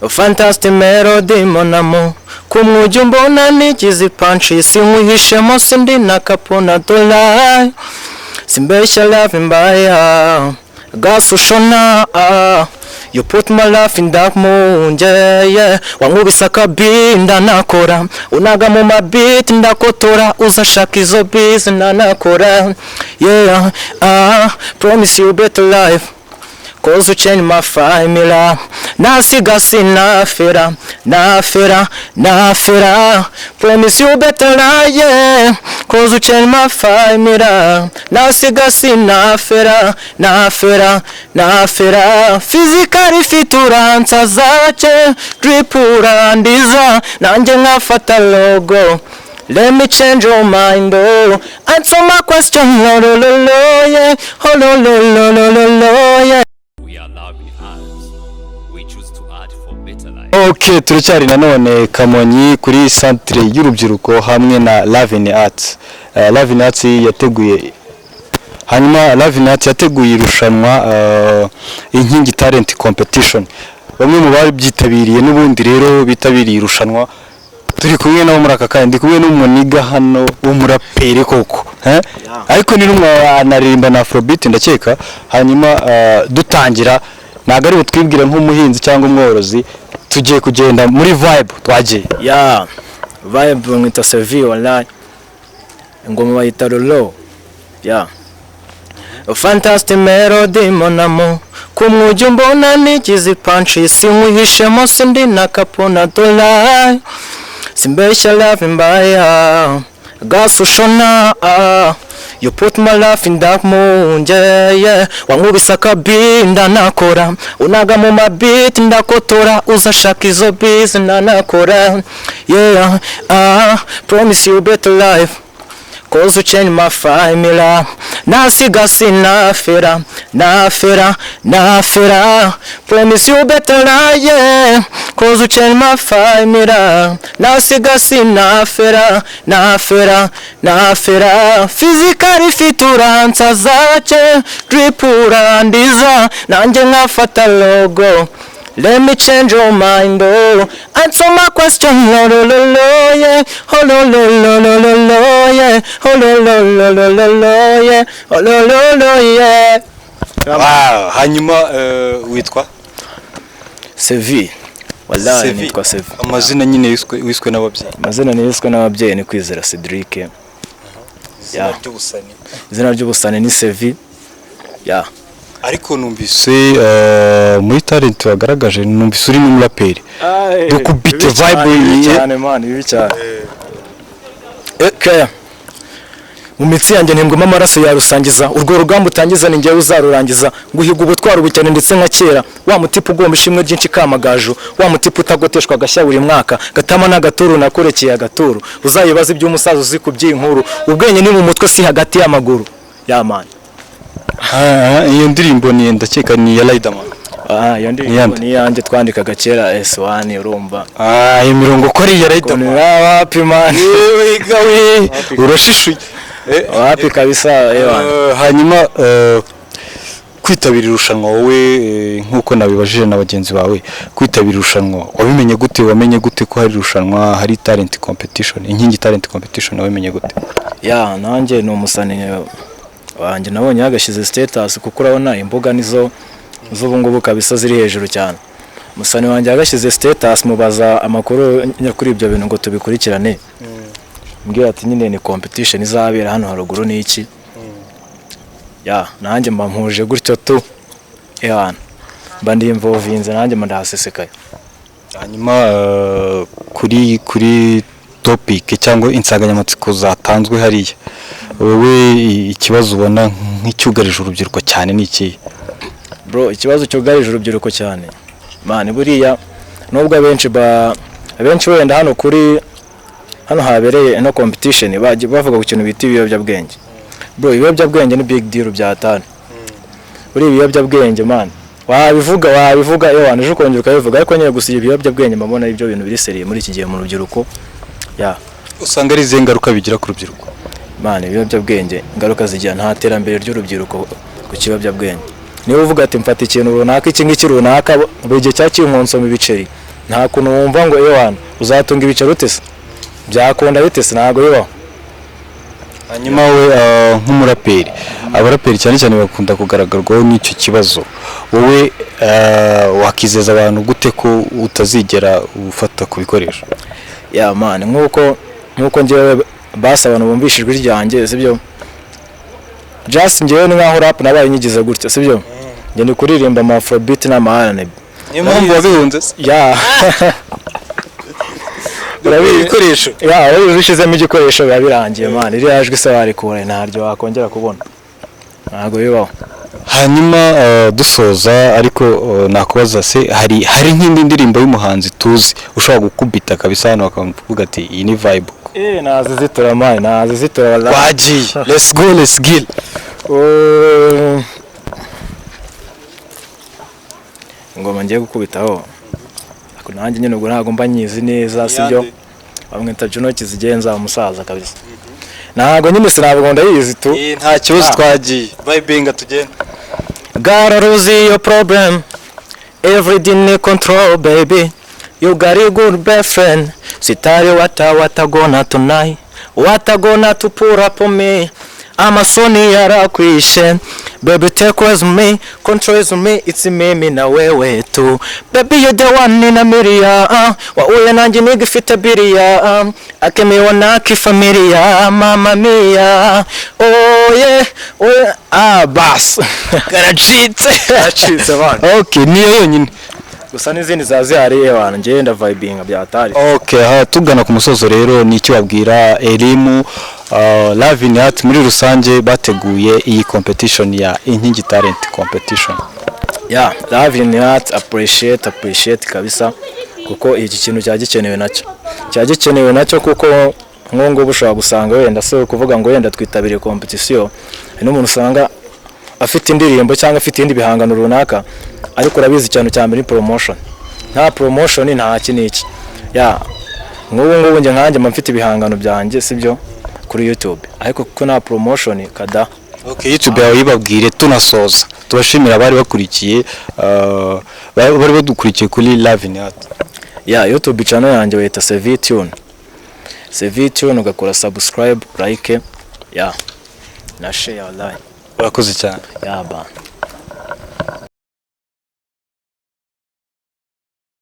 fantastic melody mon amour kumujya mbona nigize punch sinkihishemo sindi nakapona dollar simbeshya love mbaya gasushona you put my life in that mood yeah wankubisa kabinda nakora unaga mu mabit ndakotora uzashaka izo biz nakora yeah promise you better life cause you change my family nasiga sinafera promise you better life yeah cause you change my family nasiga sinafera physically fituranza zache dripura ndiza nanjye nkafata logo. Let me change your mind, oh. Answer my question, lo lo lo lo, yeah. Oh lo lo lo lo lo lo, yeah. We are loving arts. We choose to art for better life. Okay, turacyari nanone Kamonyi kuri centre y'urubyiruko hamwe na Loving Arts. Loving Arts yateguye hanyuma Loving Arts yateguye irushanwa Inkingi Talent Competition. Bamwe mu bari byitabiriye n'ubundi rero bitabiriye irushanwa turi kumwe nabo muri aka kandi kumwe n'umuniga hano w'umuraperi koko ariko ni akanaririmba na Afrobeat ndakeka hanyuma dutangira naga ari butwibwira nk'umuhinzi cyangwa umworozi tugiye kugenda muri vibe twagiye vibe mwita Sevi online ngoma bayita Lolo fantastic melody mon amour kumujya mbona nigize punch sinkihishemo sindi nakapona dollar simbeshya love mbaya gasushona you put my life in that mood yeah wankubisa kabinda nakora unaga mu mabit ndakotora uzashaka izo biz nakora yeah promise you better life cause you change my family nasiga sinafera promise you better life yeah cause you change my family nasiga sinafera physically fituranza zache dripura ndiza nanjye nkafata logo. Let me change your mind, oh. Answer my question, lo lo lo lo, yeah. Oh lo lo lo lo lo lo, yeah. Oh lo lo lo lo lo lo, yeah. Oh lo lo lo, yeah. Wow, hanyuma witwa Sevi. Wallahi nitwa Sevi. Amazina nyine wiswe n'ababyeyi. Amazina niswe n'ababyeyi ni KWIZERA Cedric. Izina ry'ubusane ni Sevi. Ariko numvise muri talent wagaragaje numvise uri n'umuraperi dukubite vibe cyane man ibi cyane mu mitsi yanjye ntembwemo amaraso yarusangiza urwo rugamba utangiza ni njyewe uzarurangiza nguhiga ubutwaro ubukene ndetse nka kera wa mutipe ugomba ishimwe ryinshi kamagaju wa mutipe utagoteshwa agashya buri mwaka gatama n'agaturu nakorekeye agaturu uzayibaza iby'umusaza uzi kubyinkuru ubwenge ni mu mutwe si hagati y'amaguru man. Iyo ndirimbo ni ndakeka ni ya Riderman. Iyo ndirimbo ni yanjye twandikaga kera S1 urumva. Iyo mirongo ko ari ya Riderman. Wapi man. Wewe urashishuye. Wapi kabisa hanyuma kwitabira irushanwa wowe nkuko nabibajije na bagenzi bawe kwitabira irushanwa wabimenye gute wamenye gute ko hari irushanwa hari talent competition Inkingi Talent Competition wabimenye gute? Nanjye ni umusani wanjye nabonye yagashize status kuko urabona imbuga nizo z'ubungubu kabisa ziri hejuru cyane. Musani wanjye yagashize status mubaza amakuru kuri ibyo bintu ngo tubikurikirane. Mbwira ati nyine ni competition izabera hano haruguru ni iki? Nanjye mba mpuje gutyo tu. Mba ndi involvinze nanjye mba ndahasesekaye. Hanyuma kuri topic cyangwa insanganyamatsiko zatanzwe hariya wowe ikibazo ubona nk'icyugarije urubyiruko cyane ni iki? Bro, ikibazo cyugarije urubyiruko cyane man buriya nubwo abenshi wenda hano habereye no competition bavuga ku kintu bita ibiyobyabwenge. Bro, ibiyobyabwenge ni big deal byatane. Buri ibiyobyabwenge man wabivuga ejo ukongera ukabivuga ariko nyine gusiga ibiyobyabwenge mbona ibyo bintu biri seriye muri iki gihe mu rubyiruko. Usanga ari zengaruka bigira ku rubyiruko man ibiyobyabwenge ingaruka zigira nta terambere ry'urubyiruko ku kiyobyabwenge. niba uvuga ati mfata ikintu runaka iki ngiki runaka buri gihe cyakiri umunsi mu biceri nta kuntu wumva ngo wana uzatunga ibiceri utese byakunda bitese ntago bibaho. Hanyuma we nk'umuraperi abaraperi cyane cyane bakunda kugaragarwaho n'icyo kibazo wowe wakizeza abantu gute ko utazigera ufata ku bikoresho? Ya man nkuko ngewe basa abantu bumvishije ijwi ryanjye sibyo just ngewe ni nkaho rap nabaye nyigize gutya sibyo nge ni kuririmba ama Afrobeat n'amahane niyo mpamvu wabihunze ya ibikoresho uzishizemo igikoresho biba birangiye man iri yajwe se barikure ntaryo wakongera kubona ntago bibaho. Hanyuma dusoza ariko nakubaza se hari nk'indi ndirimbo y'umuhanzi tuzi ushobora gukubita kabisa hano bakavuga ati iyi ni vibe? nazizitora man nazizitora wagiye let's go ngoma ngiye gukubitaho ako nanjye nyine ubwo ntago mba nyizi neza sibyo bamwe ntajuno kizigenza umusaza kabisa ntago nyine sinavuga ndayizi tu nta kibazo twagiye vibinga tugenda. Gotta lose your problem everything in control baby you got a good best friend sitari what gonna tonight what gonna to pull up on me amasoni yarakwishe baby take with me control me it's me na wewe tu baby you the one in a million wa uya nanjye nigifite biriya akemiona kifamilia mama mia oh yeah bas garacitse bana okay niyo yonyine gusa n'izindi zazihariye bana ngenda vibinga byatari. Okay tugana ku musozo rero ni icyo wabwira Elimu Lavini Art muri rusange bateguye iyi competition ya Inkingi Talent Competition? Ya Lavini Art appreciate kabisa kuko iki kintu cyagikenewe nacyo kuko nkongo bushobora gusanga wenda se kuvuga ngo wenda twitabire competition n'umuntu usanga afite indirimbo cyangwa afite indi bihangano runaka ariko urabizi cyane cyane promotion nta promotion nta kiniki ya ngubu nge nkanjye mfite ibihangano byanjye sibyo kuri YouTube ariko kuko nta promotion kada. Okay YouTube yawe yibabwire tunasoza tubashimira abari bakurikiye bari badukurikiye kuri Lavini Art. Ya YouTube channel yanjye wita Sevitune ugakora subscribe like ya na share online. Urakoze cyane. Ya ba